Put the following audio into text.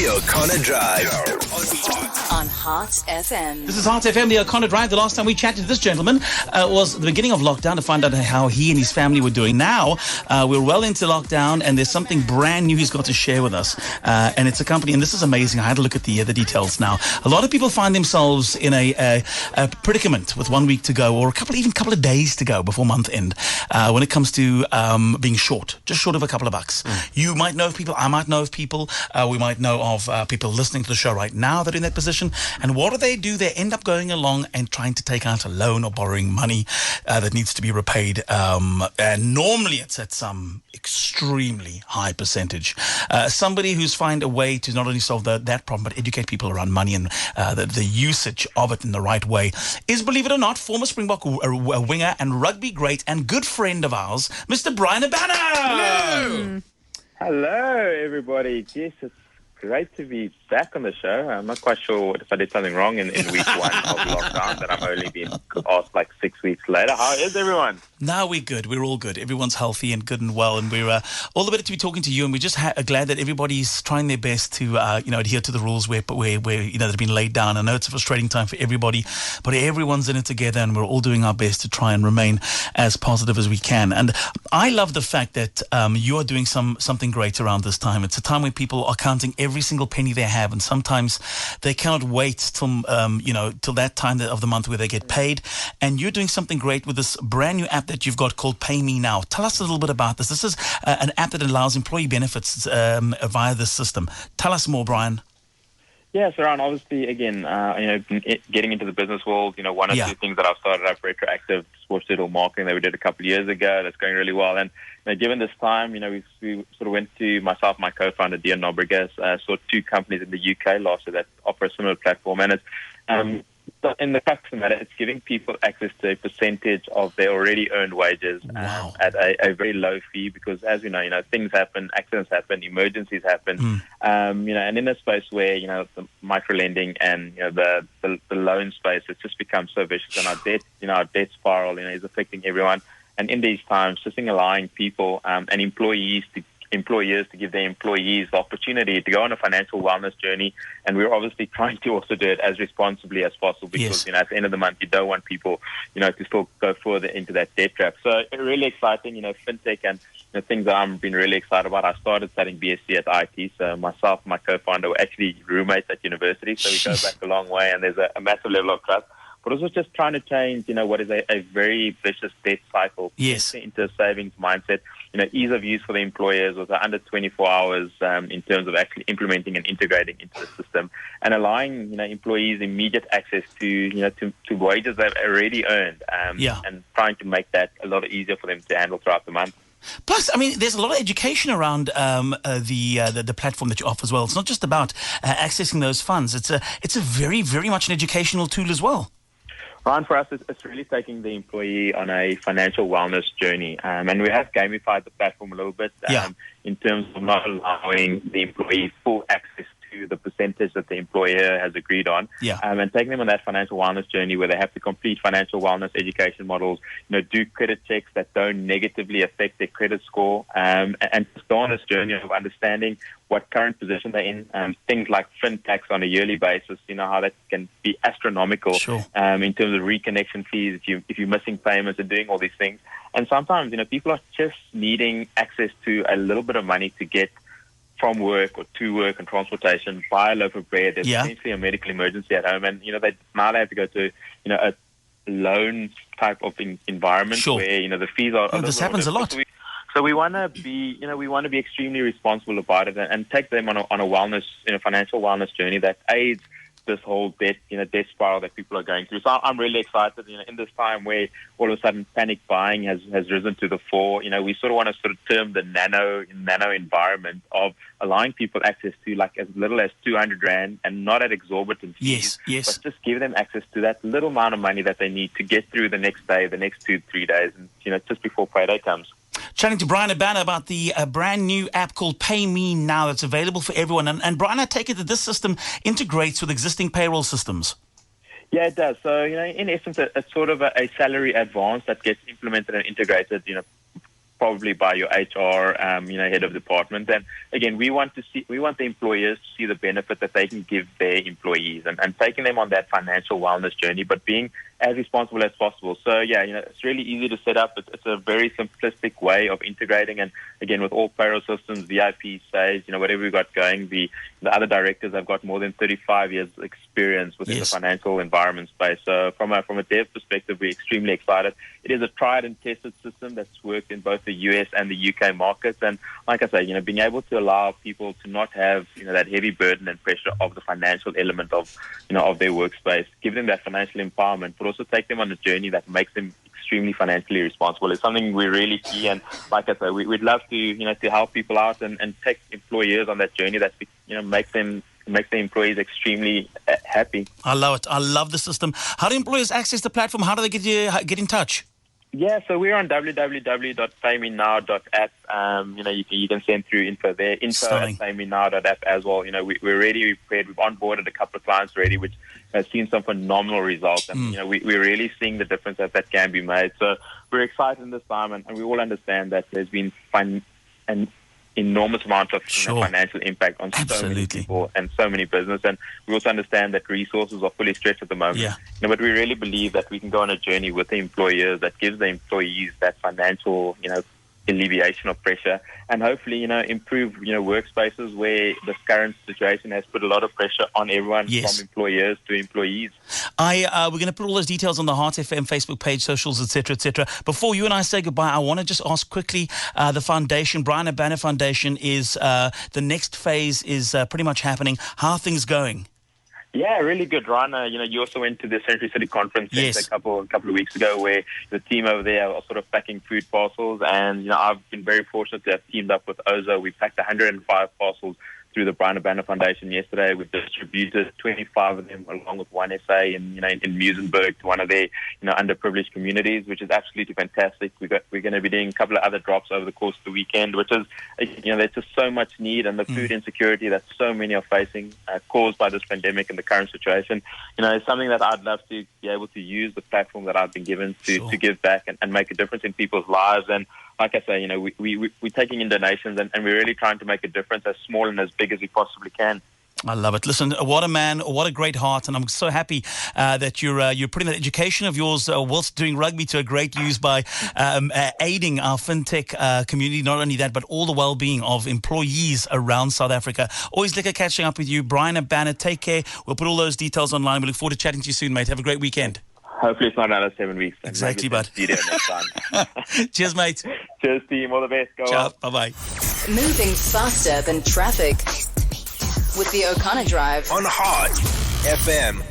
The O'Connor Drive on HeartFM. This is HeartFM, the O'Connor Drive. The last time we chatted to this gentleman was the beginning of lockdown to find out how he and his family were doing. Now, we're well into lockdown and there's something brand new he's got to share with us. And it's a company, and this is amazing. I had to look at the details now. A lot of people find themselves in a predicament with 1 week to go, or a couple of days to go before month end, when it comes to being just short of a couple of bucks. You might know of people, I might know of people, we might know of people listening to the show right now that are in that position. And what do? They end up going along and trying to take out a loan or borrowing money that needs to be repaid. And normally it's at some extremely high percentage. Somebody who's find a way to not only solve that problem, but educate people around money and the usage of it in the right way is, believe it or not, former Springbok winger and rugby great and good friend of ours, Mr. Bryan Habana. Hello. Hello, everybody. Yes, it's great to be back on the show. I'm not quite sure if I did something wrong in week one of lockdown, that I'm only being asked like 6 weeks later. How is everyone? No, we're good. We're all good. Everyone's healthy and good and well, and we're all the better to be talking to you. And we're just glad that everybody's trying their best to adhere to the rules where that have been laid down. I know it's a frustrating time for everybody, but everyone's in it together, and we're all doing our best to try and remain as positive as we can. And I love the fact that you are doing something great around this time. It's a time when people are counting every single penny they have, and sometimes they cannot wait till that time of the month where they get paid. And you're doing something great with this brand new app that you've got called Paymenow. Tell us a little bit about this. This is an app that allows employee benefits via this system. Tell us more, Bryan. Yes, Aaron, obviously, again, getting into the business world, one or two things that I've started up, retroactive sports digital marketing that we did a couple of years ago, that's going really well. And given this time, we sort of went to myself, my co-founder, Dion Nobrigas, saw two companies in the UK last year that offer a similar platform. And it's in the crux of the matter, it's giving people access to a percentage of their already earned wages at a very low fee, because as we know, things happen, accidents happen, emergencies happen, and in a space where, the micro-lending and, the loan space, it's just become so vicious, and our debt spiral, is affecting everyone. And in these times, just allowing people and employers to give their employees the opportunity to go on a financial wellness journey. And we're obviously trying to also do it as responsibly as possible, because, at the end of the month, you don't want people, to still go further into that debt trap. So really exciting, fintech and things that I've been really excited about. I started studying BSc at IT. So myself and my co-founder were actually roommates at university. So we go back a long way, and there's a massive level of trust. But also just trying to change, what is a very vicious debt cycle into a savings mindset. Ease of use for the employers was under 24 hours in terms of actually implementing and integrating into the system, and allowing employees immediate access to wages they've already earned, and trying to make that a lot easier for them to handle throughout the month. Plus, there's a lot of education around the platform that you offer as well. It's not just about accessing those funds. It's a very, very much an educational tool as well. Ryan, for us, it's really taking the employee on a financial wellness journey. And we have gamified the platform a little bit in terms of not allowing the employee full access to the percentage that the employer has agreed on, and taking them on that financial wellness journey where they have to complete financial wellness education models, do credit checks that don't negatively affect their credit score, and just go on this journey of understanding what current position they're in, things like fintechs on a yearly basis, how that can be astronomical in terms of reconnection fees if you're missing payments and doing all these things. And sometimes, people are just needing access to a little bit of money to get from work or to work and transportation, buy a loaf of bread. There's potentially a medical emergency at home, and they have to go to a loan type of environment where the fees are. This happens a lot. So we want to be, we want to be extremely responsible about it, and take them on a wellness, financial wellness journey that aids this whole debt spiral that people are going through. So I'm really excited, in this time where all of a sudden panic buying has risen to the fore. We sort of want to term the nano environment of allowing people access to like as little as 200 Rand, and not at exorbitant fees, but just give them access to that little amount of money that they need to get through the next day, the next 2-3 days, and just before payday comes. Chatting to Bryan Habana about the brand new app called Paymenow that's available for everyone. And Bryan, I take it that this system integrates with existing payroll systems. Yeah, it does. So, in essence, it's sort of a salary advance that gets implemented and integrated, probably by your HR, head of department. And again, we want the employers to see the benefit that they can give their employees and taking them on that financial wellness journey, but being as responsible as possible. So it's really easy to set up. It's a very simplistic way of integrating. And again, with all payroll systems, VIP, Sage, whatever we've got going, the other directors have got more than 35 years experience within the financial environment space. So from a dev perspective, we're extremely excited. It is a tried and tested system that's worked in both the US and the UK markets. And like I say, being able to allow people to not have, that heavy burden and pressure of the financial element of their workspace, give them that financial empowerment, but also take them on a journey that makes them extremely financially responsible. It's something we really see. And like I say, we'd love to, to help people out and take employers on that journey that, makes the employees extremely happy. I love it. I love the system. How do employers access the platform? How do they get in touch? Yeah, so we're on www.paymenow.app. You can send through info there, info@paymenow.app as well. We're already prepared. We've onboarded a couple of clients already, which has seen some phenomenal results. And, we're really seeing the difference that can be made. So we're excited this time, and we all understand that there's been an enormous amount of financial impact on so many people and so many business. And we also understand that resources are fully stretched at the moment. Yeah. But we really believe that we can go on a journey with the employers that gives the employees that financial, alleviation of pressure, and hopefully, improve, workspaces where this current situation has put a lot of pressure on everyone, from employers to employees. We're going to put all those details on the HeartFM Facebook page, socials, etc., etc. Before you and I say goodbye, I want to just ask quickly, the foundation, Bryan Habana Foundation, is the next phase is pretty much happening. How are things going? Yeah, really good, Ron. You also went to the Century City Conference a couple of weeks ago, where the team over there are sort of packing food parcels. And, I've been very fortunate to have teamed up with Ozo. We packed 105 parcels through the Bryan Habana Foundation yesterday. We've distributed 25 of them along with one SA in Muizenberg to one of their underprivileged communities, which is absolutely fantastic. We're going to be doing a couple of other drops over the course of the weekend, which is there's just so much need, and the food insecurity that so many are facing caused by this pandemic and the current situation. It's something that I'd love to be able to use the platform that I've been given to give back and make a difference in people's lives. And like I say, we're taking in donations and we're really trying to make a difference as small and as big as we possibly can. I love it. Listen, what a man, what a great heart, and I'm so happy that you're putting that education of yours whilst doing rugby to a great use by aiding our fintech community. Not only that, but all the well-being of employees around South Africa. Always lekker catching up with you, Bryan Habana. Take care. We'll put all those details online. We look forward to chatting to you soon, mate. Have a great weekend. Hopefully it's not another 7 weeks. Exactly, bud. Next time. Cheers, mate. Cheers, team. All the best. Go Ciao. on. Bye-bye. Moving faster than traffic with the O'Connor Drive on HeartFM.